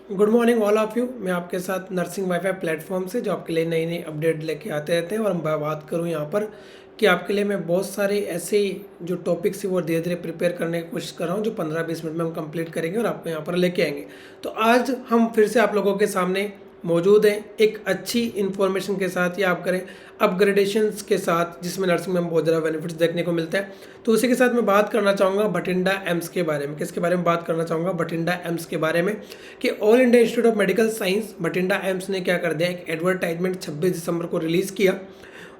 Good morning all of you. मैं आपके साथ नर्सिंग वाईफाई प्लेटफॉर्म से जो आपके लिए नई नई अपडेट लेके आते रहते हैं। और मैं बात करूं यहाँ पर कि आपके लिए मैं बहुत सारे ऐसे जो टॉपिक्स हैं वो धीरे धीरे प्रिपेयर करने की कोशिश कर रहा हूँ, जो 15-20 मिनट में हम कंप्लीट करेंगे और आपको यहाँ पर लेके आएंगे। तो आज हम फिर से आप लोगों के सामने मौजूद हैं एक अच्छी इन्फॉर्मेशन के साथ, या आप करें अपग्रेडेशंस के साथ, जिसमें नर्सिंग में हम बहुत ज़्यादा बेनिफिट्स देखने को मिलता है। तो उसी के साथ मैं बात करना चाहूँगा भटिंडा एम्स के बारे में। किसके बारे में बात करना चाहूँगा? भटिंडा एम्स के बारे में कि all India institute of medical science Bathinda AIIMS ने क्या कर दिया, एक एडवर्टाइजमेंट 26 दिसंबर को रिलीज़ किया।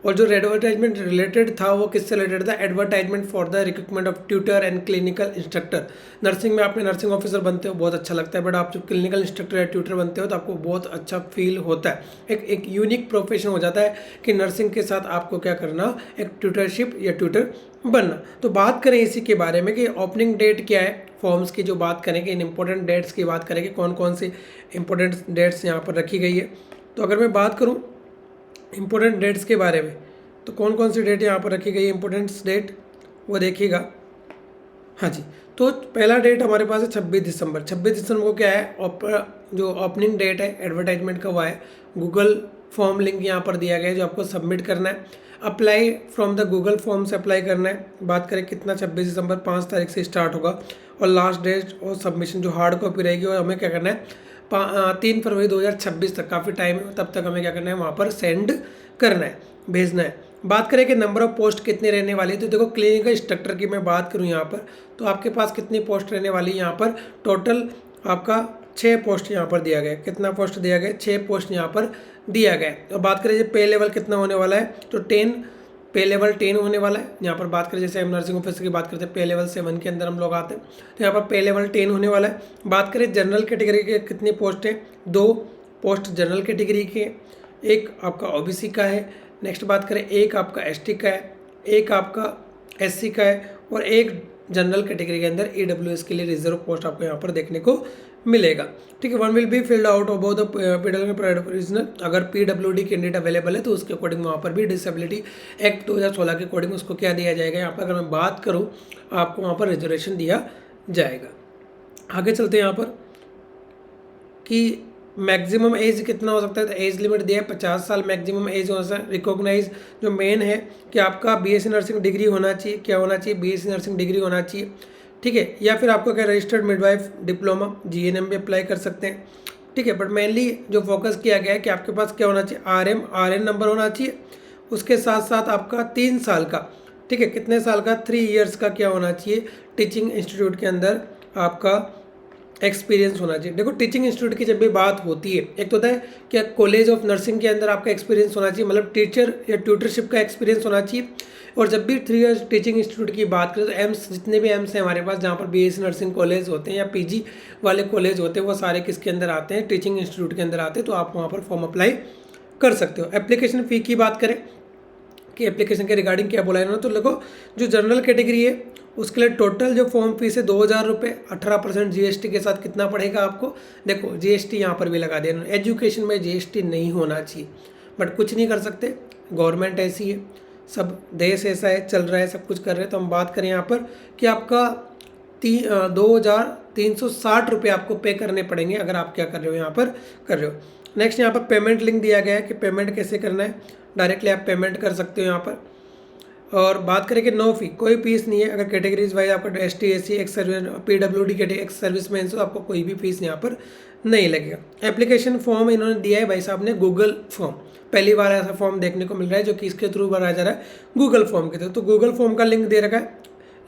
और जो एडवर्टाइजमेंट रिलेटेड था वो किससे रिलेटेड था? Advertisement for the recruitment of tutor and clinical instructor. Nursing में आपने नर्सिंग ऑफिसर बनते हो, बहुत अच्छा लगता है, बट आप जब क्लिनिकल इंस्ट्रक्टर या ट्यूटर बनते हो तो आपको बहुत अच्छा फील होता है। एक यूनिक प्रोफेशन हो जाता है कि नर्सिंग के साथ आपको क्या करना, एक ट्यूटरशिप या ट्यूटर बनना। तो बात करें इसी के बारे में कि ओपनिंग डेट क्या है, फॉर्म्स की जो बात करेंगे, इन इंपॉर्टेंट डेट्स की बात करेंगे, कौन कौन सी इंपॉर्टेंट डेट्स यहाँ पर रखी गई है। तो अगर मैं बात करूँ इंपॉर्टेंट डेट्स के बारे में, तो कौन कौन सी डेट यहाँ पर रखी गई है इंपॉर्टेंट डेट, वो देखिएगा। हाँ जी, तो पहला डेट हमारे पास है 26 दिसंबर। 26 दिसंबर को क्या है, जो ओपनिंग डेट है एडवर्टाइजमेंट का, वो है गूगल फॉर्म लिंक यहाँ पर दिया गया है जो आपको सबमिट करना है। Apply from the Google form से अप्लाई करना है। बात करें कितना, 26 दिसंबर 5 तारीख से स्टार्ट होगा। और लास्ट डेट और सबमिशन जो हार्ड कॉपी रहेगी और हमें क्या करना है 3 फरवरी 2026 तक, काफ़ी टाइम है, तब तक हमें क्या करना है वहाँ पर सेंड करना है, भेजना है। बात करें कि नंबर ऑफ पोस्ट कितनी रहने वाली है, तो देखो क्लिनिकल इंस्ट्रक्टर की मैं बात करूं यहाँ पर, तो आपके पास कितनी पोस्ट रहने वाली है यहाँ पर? टोटल आपका 6 पोस्ट यहाँ पर दिया गया। कितना पोस्ट दिया गया? 6 पोस्ट यहाँ पर दिया गया। और बात करें पे लेवल कितना होने वाला है, तो 10 पे लेवल 10 होने वाला है। यहाँ पर बात करें, जैसे हम नर्सिंग ऑफिसर की बात करते हैं पे लेवल 7 के अंदर हम लोग आते हैं, तो यहाँ पर पे लेवल 10 होने वाला है। बात करें जनरल कैटेगरी के कितनी पोस्ट है, 2 पोस्ट जनरल कैटेगरी के, एक आपका ओबीसी का है। नेक्स्ट बात करें, एक आपका एसटी का है, एक आपका एससी का है, और एक जनरल कैटेगरी के अंदर ईडब्ल्यूएस के लिए रिजर्व पोस्ट आपको यहाँ पर देखने को मिलेगा। ठीक है, one will be filled out about the PWD. अगर पीडब्ल्यूडी कैंडिडेट अवेलेबल है तो उसके अकॉर्डिंग वहाँ पर भी डिसेबिलिटी एक्ट 2016 के अकॉर्डिंग उसको क्या दिया जाएगा, यहाँ पर अगर मैं बात करूँ आपको वहाँ पर रिजर्वेशन दिया जाएगा। आगे चलते हैं यहाँ पर कि मैक्सिमम एज कितना हो सकता है, तो एज लिमिट दिया है 50 साल मैक्सिमम एज हो सकता है। रिकॉग्नाइज जो मेन है कि आपका बीएससी नर्सिंग डिग्री होना चाहिए, क्या होना चाहिए, बीएससी नर्सिंग डिग्री होना चाहिए। ठीक है, या फिर आपको क्या रजिस्टर्ड मिडवाइफ डिप्लोमा जीएनएम भी अप्लाई कर सकते हैं। ठीक है, बट मेनली जो फोकस किया गया है कि आपके पास क्या होना चाहिए, आरएन नंबर होना चाहिए। उसके साथ साथ आपका 3 साल का, ठीक है, कितने साल का, 3 ईयर्स का क्या होना चाहिए, टीचिंग इंस्टीट्यूट के अंदर आपका एक्सपीरियंस होना चाहिए। देखो टीचिंग इंस्टीट्यूट की जब भी बात होती है, एक तो होता है कि कॉलेज ऑफ नर्सिंग के अंदर आपका एक्सपीरियंस होना चाहिए, मतलब टीचर या ट्यूटरशिप का एक्सपीरियंस होना चाहिए। और जब भी 3 ईयर्स टीचिंग इंस्टीट्यूट की बात करें तो एम्स, जितने भी एम्स हैं हमारे पास जहाँ पर बीएससी नर्सिंग कॉलेज होते हैं या पीजी वाले कॉलेज होते हैं, वो सारे किसके अंदर आते हैं, टीचिंग इंस्टीट्यूट के अंदर आते हैं। तो आप वहाँ पर फॉर्म अप्लाई कर सकते हो। एप्लीकेशन फ़ी की बात करें कि एप्लीकेशन के रिगार्डिंग क्या बोला इन्होंने, तो देखो जो जनरल कैटेगरी है उसके लिए टोटल जो फॉर्म फीस है 2000 रुपये, 18% जीएसटी के साथ कितना पड़ेगा आपको, देखो जीएसटी यहाँ पर भी लगा दिया इन्होंने। एजुकेशन में जीएसटी नहीं होना चाहिए, बट कुछ नहीं कर सकते, गवर्नमेंट ऐसी है, सब देश ऐसा है, चल रहा है, सब कुछ कर रहे हैं। तो हम बात करें यहाँ पर कि आपका 2360 रुपये आपको पे करने पड़ेंगे अगर आप क्या कर रहे हो, यहाँ पर कर रहे हो। नेक्स्ट यहाँ पर पेमेंट लिंक दिया गया है कि पेमेंट कैसे करना है, डायरेक्टली आप पेमेंट कर सकते हो यहाँ पर। और बात करें कि नो फी, कोई फीस नहीं है। अगर कैटेगरीज वाइज आपका ST SC ex service PWD के एक्स सर्विस में तो आपको कोई भी फीस यहाँ पर नहीं लगेगा। एप्लीकेशन फॉर्म इन्होंने दिया है भाई साहब ने गूगल फॉर्म, पहली बार ऐसा फॉर्म देखने को मिल रहा है जो कि इसके थ्रू भरा जा रहा है, गूगल फॉर्म के थ्रू। तो गूगल फॉर्म का लिंक दे रखा है,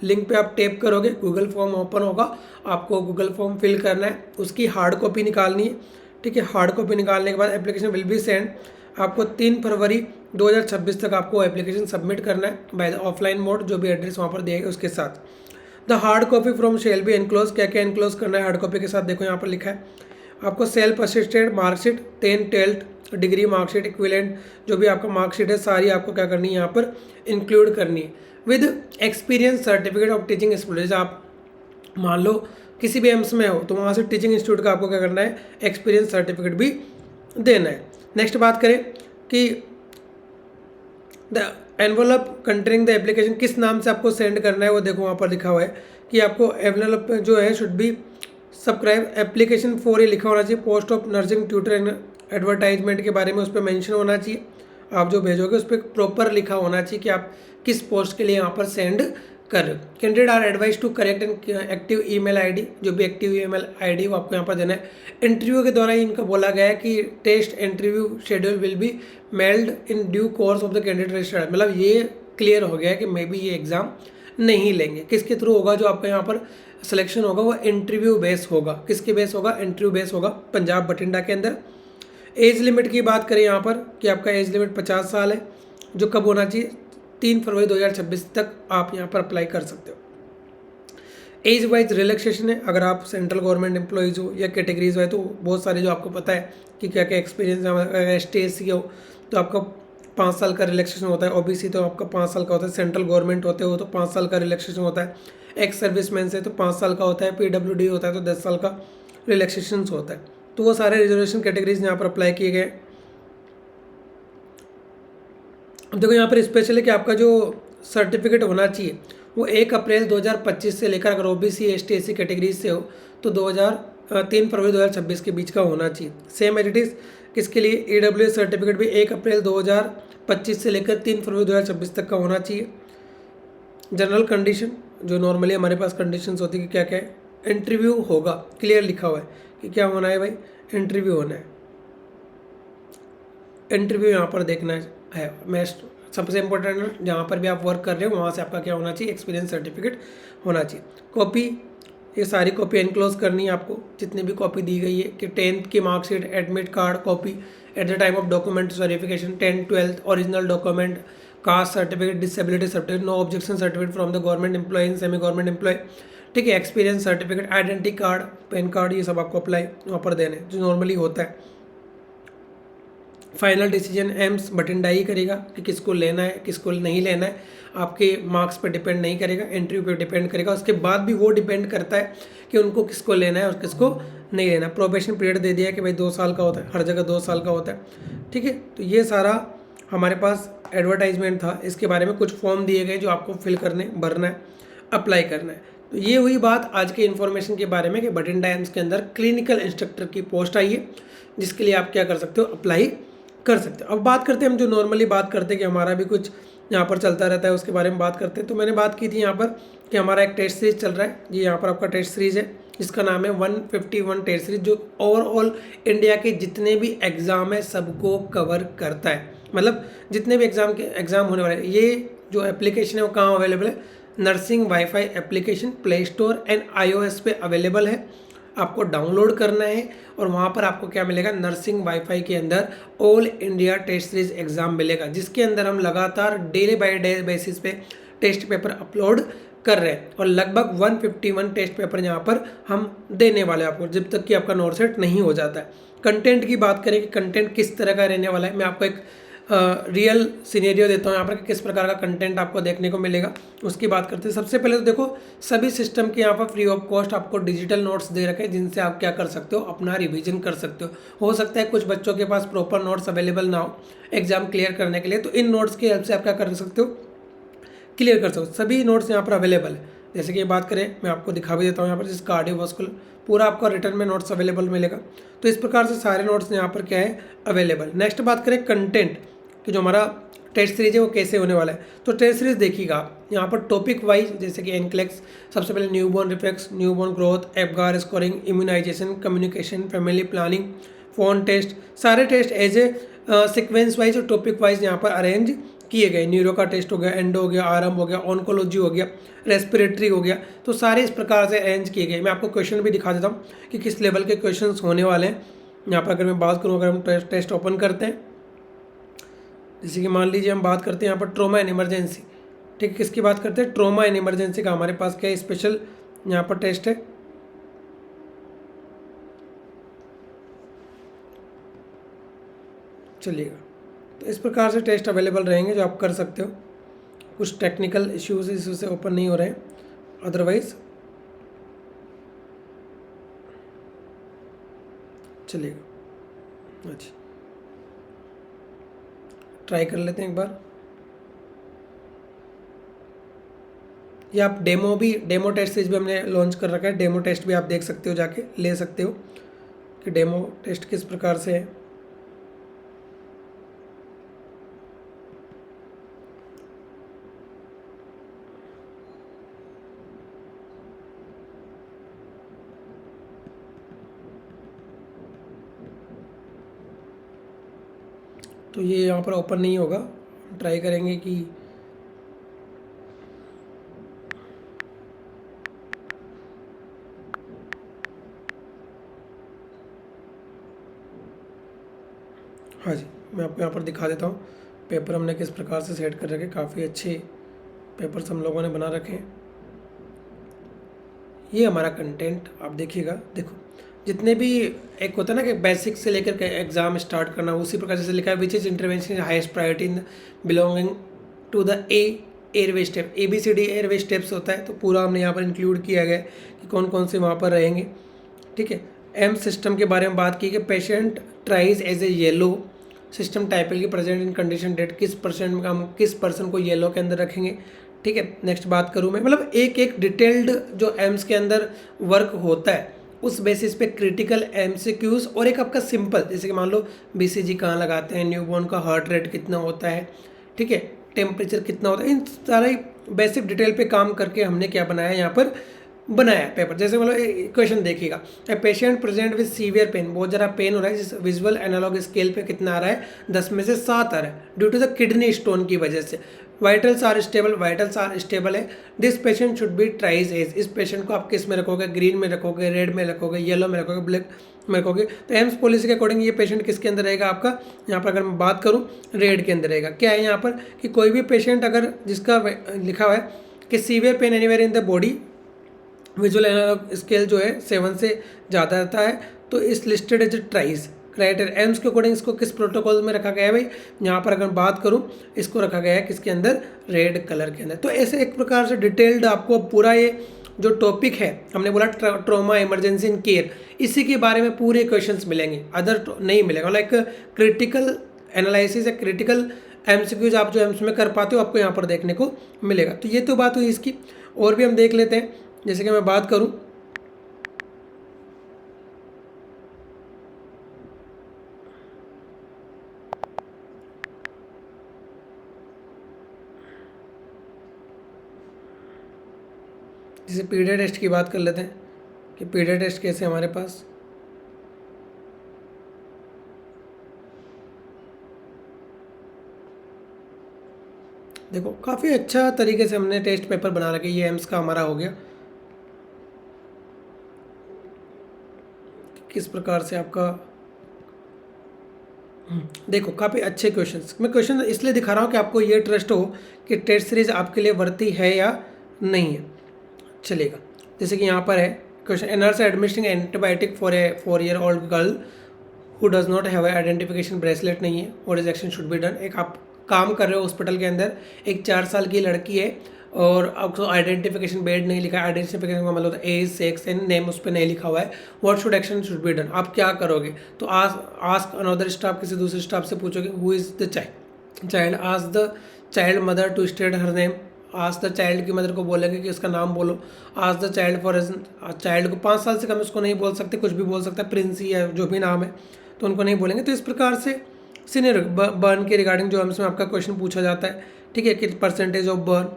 लिंक पे आप टैप करोगे, गूगल फॉर्म ओपन होगा, आपको गूगल फॉर्म फिल करना है, उसकी हार्ड कॉपी निकालनी है। ठीक है, हार्ड कॉपी निकालने के बाद एप्लीकेशन विल बी सेंड, आपको 3 फरवरी 2026 तक आपको एप्लीकेशन सबमिट करना है बाय द ऑफलाइन मोड, जो भी एड्रेस वहाँ पर दिया है उसके साथ। The hard copy from shall be enclose, क्या क्या एनक्लोज करना है हार्ड कॉपी के साथ, देखो यहाँ पर लिखा है आपको self assisted marksheet, 10 12th degree marksheet equivalent, जो भी आपका मार्कशीट है सारी आपको क्या करनी है यहाँ पर इंक्लूड करनी है, with experience certificate of teaching institute. आप मान लो किसी भी एम्स में हो तो वहाँ से टीचिंग इंस्टीट्यूट का आपको क्या करना है, एक्सपीरियंस सर्टिफिकेट भी देना है। नेक्स्ट बात करें कि the envelope containing the application किस नाम से आपको सेंड करना है, वो देखो वहाँ पर लिखा हुआ है कि आपको एनवलप जो है should be subscribe application for ये लिखा होना चाहिए, post of nursing tutor and advertisement के बारे में उस पर मेंशन होना चाहिए। आप जो भेजोगे उस पर प्रॉपर लिखा होना चाहिए कि आप किस पोस्ट के लिए यहाँ पर सेंड कर रहे हो। Candidate are advise to correct and active email ID, जो भी एक्टिव ईमेल आईडी वो आपको यहाँ पर देना है। इंटरव्यू के दौरान इनका बोला गया है कि test interview schedule will be mailed in due course of the candidate registered, मतलब ये क्लियर हो गया है कि मे बी ये एग्ज़ाम नहीं लेंगे। किसके थ्रू होगा जो आपका यहाँ पर सिलेक्शन होगा, वो इंटरव्यू बेस होगा। किसके बेस होगा? इंटरव्यू बेस होगा पंजाब बठिंडा के अंदर। एज लिमिट की बात करें यहाँ पर कि आपका एज लिमिट 50 साल है, जो कब होना चाहिए? 3 फरवरी 2026 तक आप यहाँ पर अप्लाई कर सकते हो। एज वाइज रिलैक्सेशन है, अगर आप सेंट्रल गवर्नमेंट एम्प्लॉयज़ हो या कैटेगरीज वाइज, तो बहुत सारे जो आपको पता है कि क्या क्या एक्सपीरियंस है। अगर ST/SC हो तो आपका 5 साल का रिलैक्सेशन होता है, OBC तो आपका 5 साल का होता है, सेंट्रल गवर्नमेंट होते हो तो 5 साल का रिलैक्सेशन होता है, एक्स सर्विसमैन से तो 5 साल का होता है, PWD होता है तो 10 साल का रिलैक्सेशन होता है। तो वो सारे रिजर्वेशन कैटेगरीज यहाँ पर अप्लाई किए गए। अब देखो यहाँ पर स्पेशल है कि आपका जो सर्टिफिकेट होना चाहिए वो 1 अप्रैल 2025 से लेकर, अगर OBC ST/SC कैटेगरीज से हो तो 3 फरवरी 2026 के बीच का होना चाहिए। सेम एज इट इज़ किसके लिए? EWS सर्टिफिकेट भी 1 अप्रैल 2025 से लेकर 3 फरवरी 2026 तक का होना चाहिए। जनरल कंडीशन, जो नॉर्मली हमारे पास कंडीशंस होती है कि क्या क्या है, इंटरव्यू होगा, क्लियर लिखा हुआ है कि क्या होना है भाई, इंटरव्यू होना है। इंटरव्यू यहाँ पर देखना है। मैं सबसे इंपॉर्टेंट है, जहाँ पर भी आप वर्क कर रहे हो वहाँ से आपका क्या होना चाहिए? एक्सपीरियंस सर्टिफिकेट होना चाहिए। कॉपी, ये सारी कॉपी एनक्लोज करनी है आपको, जितनी भी कॉपी दी गई है कि 10th की marksheet, admit card copy at the time of document verification, 10th 12th original document, caste certificate, disability certificate, no objection certificate from the government employ and semi government employ, ठीक है, experience certificate, identity card, PAN card, ये सब आपको apply वहाँ पर देने जो normally होता है। फाइनल डिसीजन एम्स बठिंडा ही करेगा कि किसको लेना है किसको नहीं लेना है, आपके मार्क्स पर डिपेंड नहीं करेगा, इंटरव्यू पे डिपेंड करेगा। उसके बाद भी वो डिपेंड करता है कि उनको किसको लेना है और किसको नहीं लेना। प्रोबेशन पीरियड दे दिया है कि भाई 2 साल का होता है, हर जगह 2 साल का होता है, ठीक है। तो ये सारा हमारे पास एडवर्टाइजमेंट था, इसके बारे में कुछ फॉर्म दिए गए जो आपको फिल करने, भरना है, अप्लाई करना है। तो ये हुई बात आज के इन्फॉर्मेशन के बारे में कि बठिंडा एम्स के अंदर क्लिनिकल इंस्ट्रक्टर की पोस्ट आई है, जिसके लिए आप क्या कर सकते हो? अप्लाई कर सकते हो। अब बात करते हैं हम जो नॉर्मली बात करते हैं कि हमारा भी कुछ यहाँ पर चलता रहता है, उसके बारे में बात करते हैं। तो मैंने बात की थी यहाँ पर कि हमारा एक टेस्ट सीरीज चल रहा है, ये यहाँ पर आपका टेस्ट सीरीज है जिसका नाम है 151 टेस्ट सीरीज, जो ओवरऑल इंडिया के जितने भी एग्ज़ाम है सबको कवर करता है। मतलब जितने भी एग्ज़ाम होने वाले, ये जो एप्लीकेशन है वो कहाँ अवेलेबल है? Nursing wifi application play store and iOS पे अवेलेबल है। आपको डाउनलोड करना है और वहाँ पर आपको क्या मिलेगा? नर्सिंग वाईफाई के अंदर all India test series exam मिलेगा, जिसके अंदर हम लगातार डेली बाय डे बेसिस पे टेस्ट पेपर अपलोड कर रहे हैं और लगभग 151 टेस्ट पेपर यहाँ पर हम देने वाले हैं आपको, जब तक कि आपका नोट सेट नहीं हो जाता है। कंटेंट की बात करें कि कंटेंट किस तरह का रहने वाला है, मैं आपको एक रियल सिनेरियो देता हूँ यहाँ पर कि किस प्रकार का कंटेंट आपको देखने को मिलेगा, उसकी बात करते हैं। सबसे पहले तो देखो, सभी सिस्टम के यहाँ पर फ्री ऑफ कॉस्ट आपको डिजिटल नोट्स दे रखे हैं, जिनसे आप क्या कर सकते हो? अपना रिवीजन कर सकते हो सकता है कुछ बच्चों के पास प्रॉपर नोट्स अवेलेबल ना हो एग्जाम क्लियर करने के लिए, तो इन नोट्स की हेल्प से आप क्या कर सकते हो? क्लियर कर सकते हो। सभी नोट्स यहाँ पर अवेलेबल है। जैसे कि बात करें, मैं आपको दिखा भी देता हूँ यहाँ पर, जिस कार्डियोवास्कुलर पूरा आपको रिटर्न में नोट्स अवेलेबल मिलेगा। तो इस प्रकार से सारे नोट्स यहाँ पर क्या है? अवेलेबल। नेक्स्ट बात करें कंटेंट कि जो हमारा टेस्ट सीरीज है वो कैसे होने वाला है। तो टेस्ट सीरीज देखिएगा आप यहाँ पर टॉपिक वाइज, जैसे कि एनक्लेक्स, सबसे पहले newborn reflex, newborn growth, Apgar scoring, immunisation, communication, family planning, phone test, सारे test as a sequence wise और टॉपिक वाइज यहाँ पर अरेंज किए गए। न्यूरो का टेस्ट हो गया, एंडो हो गया, आरएम हो गया, ऑन्कोलॉजी हो गया, रेस्पिरेटरी हो गया, तो सारे इस प्रकार से अरेंज किए गए। मैं आपको क्वेश्चन भी दिखा देता हूँ कि किस लेवल के क्वेश्चन होने वाले हैं। यहाँ पर अगर मैं बात करूँ, अगर हम टेस्ट ओपन करते हैं, जैसे कि मान लीजिए हम बात करते हैं यहाँ पर ट्रोमा एंड इमरजेंसी, ठीक है, किसकी बात करते हैं? ट्रोमा एंड इमरजेंसी का हमारे पास क्या स्पेशल यहाँ पर टेस्ट है। चलिएगा, तो इस प्रकार से टेस्ट अवेलेबल रहेंगे जो आप कर सकते हो। कुछ टेक्निकल इश्यूज इस वजह से ओपन नहीं हो रहे हैं, अदरवाइज चलिएगा। अच्छा, ट्राई कर लेते हैं एक बार। ये आप डेमो टेस्ट सीरीज भी हमने लॉन्च कर रखा है, डेमो टेस्ट भी आप देख सकते हो, जाके ले सकते हो कि डेमो टेस्ट किस प्रकार से है। तो ये यहाँ पर ओपन नहीं होगा, ट्राई करेंगे कि हाँ जी, मैं आपको यहाँ पर दिखा देता हूँ पेपर हमने किस प्रकार से सेट कर रखे। काफ़ी अच्छे पेपर्स हम लोगों ने बना रखे हैं। ये हमारा कंटेंट आप देखिएगा, देखो जितने भी एक होता है ना कि बेसिक से लेकर के एग्ज़ाम स्टार्ट करना, उसी प्रकार से लिखा है which is intervention highest priority in belonging to the airway step, ABCD airway steps होता है। तो पूरा हमने यहाँ पर इंक्लूड किया गया है कि कौन कौन से वहाँ पर रहेंगे। ठीक है, एम सिस्टम के बारे में बात की कि patient triage as a yellow system टाइपल की प्रेजेंट इन कंडीशन डेट, किस परसेंट में हम किस पर्सन को येलो के अंदर रखेंगे। ठीक है, नेक्स्ट बात करूँ मैं, मतलब एक एक डिटेल्ड जो एम्स के अंदर वर्क होता है उस बेसिस पे क्रिटिकल MCQs, और एक आपका सिंपल, जैसे कि मान लो BCG कहाँ लगाते हैं, न्यूबॉर्न का हार्ट रेट कितना होता है, ठीक है, टेम्परेचर कितना होता है, इन सारे बेसिक डिटेल पे काम करके हमने क्या बनाया यहाँ पर बनाया पेपर। जैसे मतलब क्वेश्चन देखिएगा, a patient present with severe pain, बहुत ज़्यादा पेन हो रहा है, जिस विजुअल एनालॉग स्केल पे कितना आ रहा है, 10 में से 7 आ रहा है due to the kidney stone की वजह से। वाइटल्स आर स्टेबल है। This patient should be triage as, इस पेशेंट को आप किस में रखोगे, ग्रीन में रखोगे, रेड में रखोगे, येलो में रखोगे, ब्लैक में रखोगे। तो एम्स पॉलिसी के अकॉर्डिंग ये पेशेंट किसके अंदर रहेगा आपका, यहाँ पर अगर मैं बात करूँ रेड के अंदर रहेगा। क्या है यहाँ पर कि कोई भी पेशेंट अगर जिसका लिखा हुआ है कि severe pain anywhere in the body, visual analog scale जो है 7 से ज़्यादा रहता है, तो इस listed as triage criteria. AIIMS के अकॉर्डिंग इसको किस प्रोटोकॉल में रखा गया है भाई, यहाँ पर अगर बात करूँ इसको रखा गया है किसके अंदर, रेड कलर के अंदर। तो ऐसे एक प्रकार से डिटेल्ड आपको पूरा ये जो टॉपिक है, हमने बोला ट्रॉमा इमरजेंसी इन केयर, इसी के बारे में पूरे क्वेश्चंस मिलेंगे, अदर नहीं मिलेगा। लाइक क्रिटिकल एनालिसिस या क्रिटिकल MCQs आप जो एम्स में कर पाते हो आपको यहाँ पर देखने को मिलेगा। तो ये तो बात हुई इसकी, और भी हम देख लेते हैं। जैसे कि मैं बात करूं, जैसे पीडिया टेस्ट की बात कर लेते हैं कि पीडिया टेस्ट कैसे हमारे पास, देखो काफ़ी अच्छा तरीके से हमने टेस्ट पेपर बना रखे। ये एम्स का हमारा हो गया, किस प्रकार से आपका देखो काफ़ी अच्छे क्वेश्चंस, मैं क्वेश्चन इसलिए दिखा रहा हूँ कि आपको ये ट्रस्ट हो कि टेस्ट सीरीज आपके लिए वर्ती है या नहीं है। चलेगा, जैसे कि यहाँ पर है question, a nurse administering antibiotic for a 4 year old girl who does not have identification bracelet नहीं है, what is action should be done. एक आप काम कर रहे हो हॉस्पिटल के अंदर, एक 4 साल की लड़की है और आपको आइडेंटिफिकेशन बेड नहीं लिखा है, आइडेंटिफिकेशन का मतलब होता है एज, सेक्स एंड नेम उस पर नहीं लिखा हुआ है, what should action should be done, आप क्या करोगे। तो आस्क अनदर स्टाफ, किसी दूसरे स्टाफ से पूछोगे who is the child, ask the child mother to state her name, आज द चाइल्ड की मदर को बोलेंगे कि उसका नाम बोलो। आज द चाइल्ड फॉर चाइल्ड को 5 साल से कम उसको नहीं बोल सकते, कुछ भी बोल सकता है, प्रिंसी या जो भी नाम है तो उनको नहीं बोलेंगे। तो इस प्रकार से सीनियर बर्न के रिगार्डिंग जो हमसे आपका क्वेश्चन पूछा जाता है, ठीक है, कि परसेंटेज ऑफ बर्न।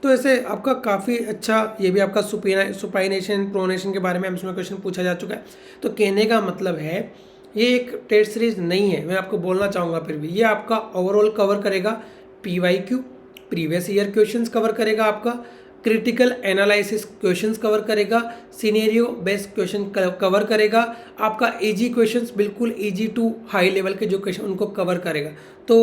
तो ऐसे आपका काफ़ी अच्छा, ये भी आपका सुपाइनेशन प्रोनेशन के बारे में हमसे क्वेश्चन पूछा जा चुका है। तो कहने का मतलब है ये एक टेस्ट सीरीज नहीं है, मैं आपको बोलना चाहूँगा फिर भी ये आपका ओवरऑल कवर करेगा, PYQ previous year questions cover करेगा, आपका क्रिटिकल एनालिसिस क्वेश्चंस कवर करेगा, सिनेरियो बेस्ड क्वेश्चन कवर करेगा, आपका इजी क्वेश्चंस बिल्कुल इजी टू हाई लेवल के जो क्वेश्चन उनको कवर करेगा। तो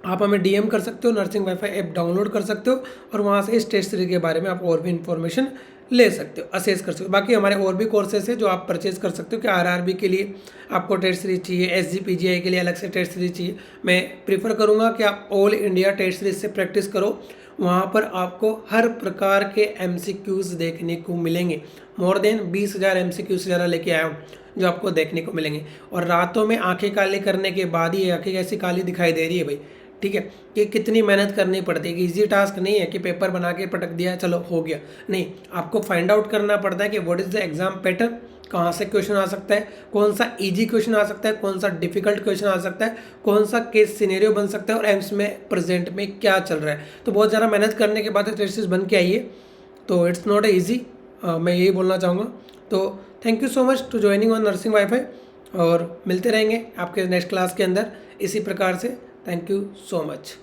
आप हमें DM कर सकते हो, नर्सिंग वाईफाई ऐप डाउनलोड कर सकते हो और वहाँ से इस टेस्ट सीरीज के बारे में आप और भी इन्फॉर्मेशन ले सकते हो, असेस कर सकते हो। बाकी हमारे और भी कोर्सेज हैं जो आप परचेज कर सकते हो कि RRB के लिए आपको टेस्ट सीरीज चाहिए, SGPGI के लिए अलग से टेस्ट सीरीज चाहिए। मैं प्रीफर करूँगा कि आप ऑल इंडिया टेस्ट सीरीज से प्रैक्टिस करो, वहाँ पर आपको हर प्रकार के MCQs देखने को मिलेंगे। मोर देन 20,000 MCQs से ज़्यादा लेके आया हूँ जो आपको देखने को मिलेंगे। और रातों में आंखें काली करने के बाद ही आंखें कैसी काली दिखाई दे रही है भाई, ठीक है, कि कितनी मेहनत करनी पड़ती है, कि ईजी टास्क नहीं है कि पेपर बना के पटक दिया चलो हो गया, नहीं, आपको फाइंड आउट करना पड़ता है कि what is the exam pattern, कहाँ से क्वेश्चन आ सकता है, कौन सा इजी क्वेश्चन आ सकता है, कौन सा डिफिकल्ट क्वेश्चन आ सकता है, कौन सा केस सिनेरियो बन सकता है और एम्स में प्रेजेंट में क्या चल रहा है। तो बहुत ज़्यादा मेहनत करने के बाद टेस्ट बन के आई है, तो इट्स नॉट ईजी, मैं यही बोलना चाहूँगा। तो thank you so much to joining on nursing wifi, और मिलते रहेंगे आपके नेक्स्ट क्लास के अंदर इसी प्रकार से। Thank you so much.